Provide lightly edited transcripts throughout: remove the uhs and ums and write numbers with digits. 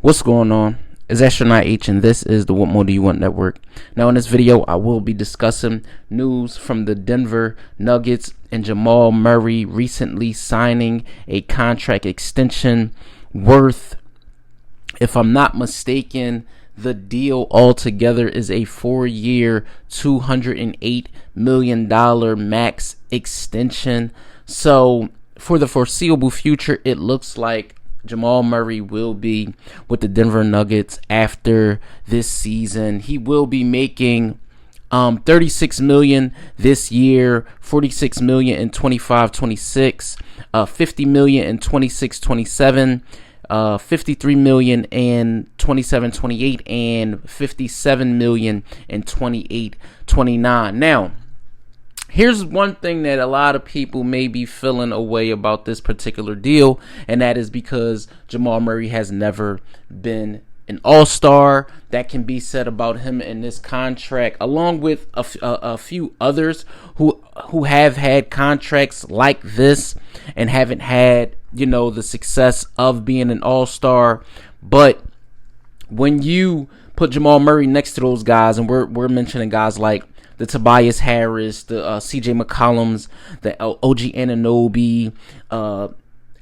What's going on? It's Astronaut H, and this is the What More Do You Want Network. Now, in this video, I will be discussing news from the Denver Nuggets and Jamal Murray recently signing a contract extension worth, if I'm not mistaken, the deal altogether is a 4-year, $208 million max extension. So, for the foreseeable future, it looks like Jamal Murray will be with the Denver Nuggets after this season. He will be making $36 million this year, $46 million in 25-26, $50 million in 26-27, $53 million in 27-28, and $57 million in 28-29. Now, here's one thing that a lot of people may be feeling a way about this particular deal, and that is because Jamal Murray has never been an all-star. That can be said about him in this contract, along with a few others who have had contracts like this and haven't had, the success of being an all-star. But when you put Jamal Murray next to those guys, and we're mentioning guys like the Tobias Harris, the CJ McCollums, the OG Anunoby,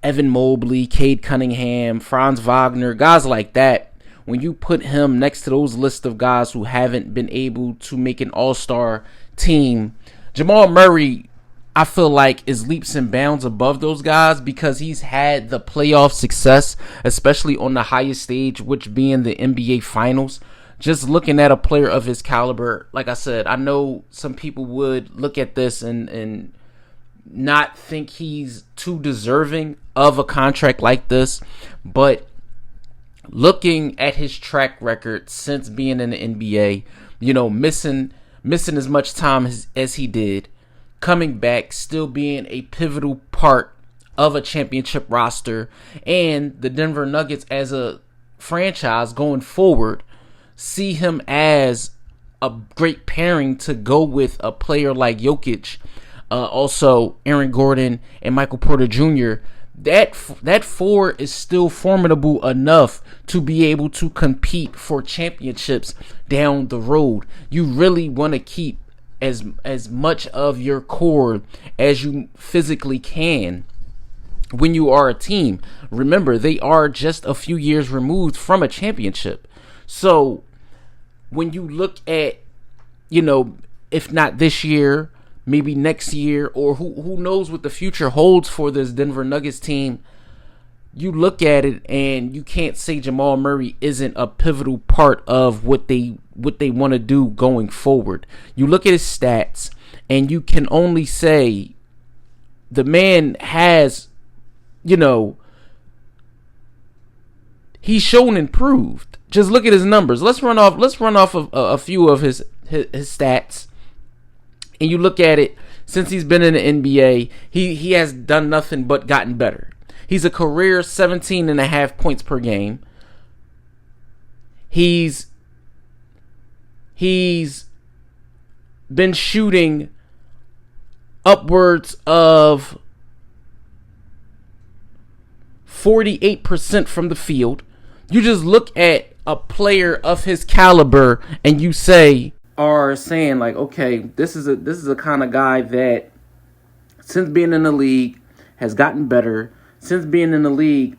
Evan Mobley, Cade Cunningham, Franz Wagner, guys like that. When you put him next to those list of guys who haven't been able to make an all-star team, Jamal Murray, I feel like, is leaps and bounds above those guys because he's had the playoff success, especially on the highest stage, which being the NBA Finals. Just looking at a player of his caliber, like I said, I know some people would look at this and not think he's too deserving of a contract like this. But looking at his track record since being in the NBA, missing as much time as he did, coming back, still being a pivotal part of a championship roster, and the Denver Nuggets as a franchise going forward, see him as a great pairing to go with a player like Jokic, also Aaron Gordon and Michael Porter Jr. That four is still formidable enough to be able to compete for championships down the road. You really want to keep as much of your core as you physically can when you are a team. Remember, they are just a few years removed from a championship. So when you look at, if not this year, maybe next year, or who knows what the future holds for this Denver Nuggets team, you look at it and you can't say Jamal Murray isn't a pivotal part of what they want to do going forward. You look at his stats and you can only say the man has, he's shown improved. Just look at his numbers. Let's run off of a few of his stats. And you look at it, since he's been in the NBA, he has done nothing but gotten better. He's a career 17.5 points per game. He's been shooting upwards of 48% from the field. You just look at a player of his caliber and you are saying like, okay, this is a kind of guy that since being in the league has gotten better. Since being in the league,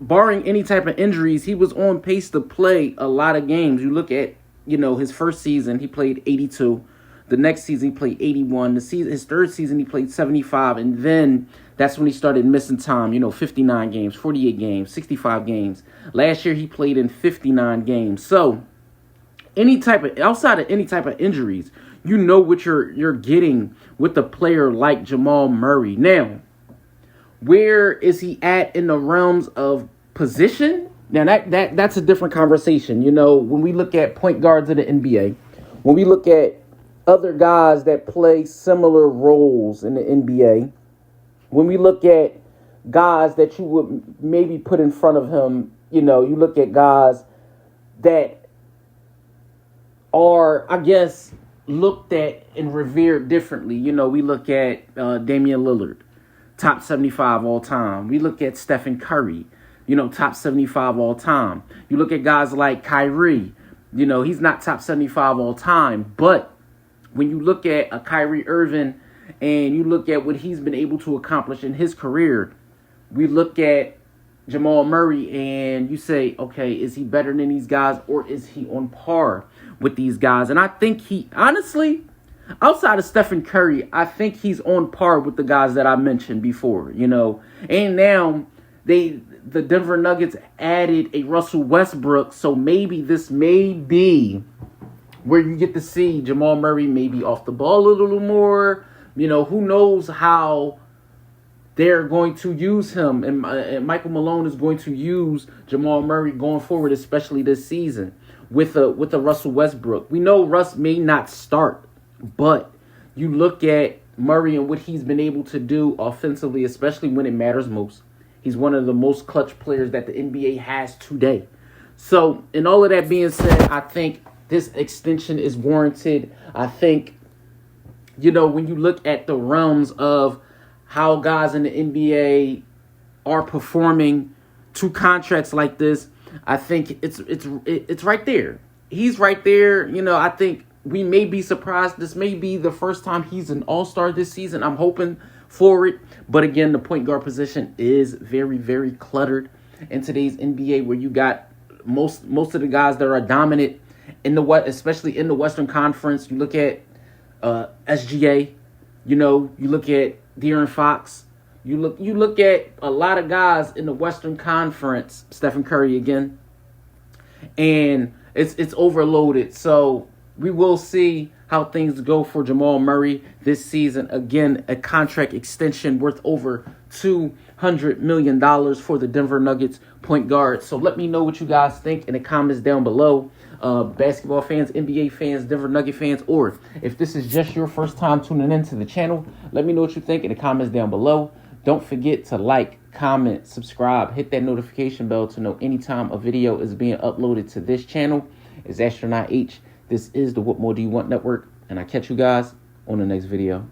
barring any type of injuries, he was on pace to play a lot of games. You look at, his first season, he played 82. The next season, he played 81. His third season, he played 75. And then that's when he started missing time, 59 games, 48 games, 65 games. Last year, he played in 59 games. So, outside of any type of injuries, what you're getting with a player like Jamal Murray. Now, where is he at in the realms of position? Now, that's a different conversation. When we look at point guards in the NBA, when we look at other guys that play similar roles in the NBA, when we look at guys that you would maybe put in front of him, you look at guys that are, I guess, looked at and revered differently. We look at Damian Lillard, top 75 all time. We look at Stephen Curry, top 75 all time. You look at guys like Kyrie, he's not top 75 all time. But when you look at a Kyrie Irving and you look at what he's been able to accomplish in his career, we look at Jamal Murray and you say, okay, is he better than these guys or is he on par with these guys? And I think he, honestly, outside of Stephen Curry, I think he's on par with the guys that I mentioned before, And now the Denver Nuggets added a Russell Westbrook, so maybe this may be where you get to see Jamal Murray maybe off the ball a little more. Who knows how they're going to use him, and Michael Malone is going to use Jamal Murray going forward, especially this season with a Russell Westbrook. We know Russ may not start, but you look at Murray and what he's been able to do offensively, especially when it matters most. He's one of the most clutch players that the NBA has today. So, in all of that being said, I think this extension is warranted. I think, when you look at the realms of how guys in the NBA are performing to contracts like this, I think it's right there. He's right there. I think we may be surprised. This may be the first time he's an all-star this season. I'm hoping for it. But again, the point guard position is very, very cluttered in today's NBA, where you got most of the guys that are dominant in especially in the Western Conference. You look at SGA, you look at De'Aaron Fox, you look at a lot of guys in the Western Conference, Stephen Curry again, and it's overloaded. So we will see how things go for Jamal Murray this season. Again, a contract extension worth over $200 million for the Denver Nuggets point guard. So let me know what you guys think in the comments down below. Basketball fans, NBA fans, Denver Nugget fans, or if this is just your first time tuning into the channel, let me know what you think in the comments down below. Don't forget to like, comment, subscribe, hit that notification bell to know anytime a video is being uploaded to this channel. It's Astronaut H. This is the What More Do You Want Network, and I catch you guys on the next video.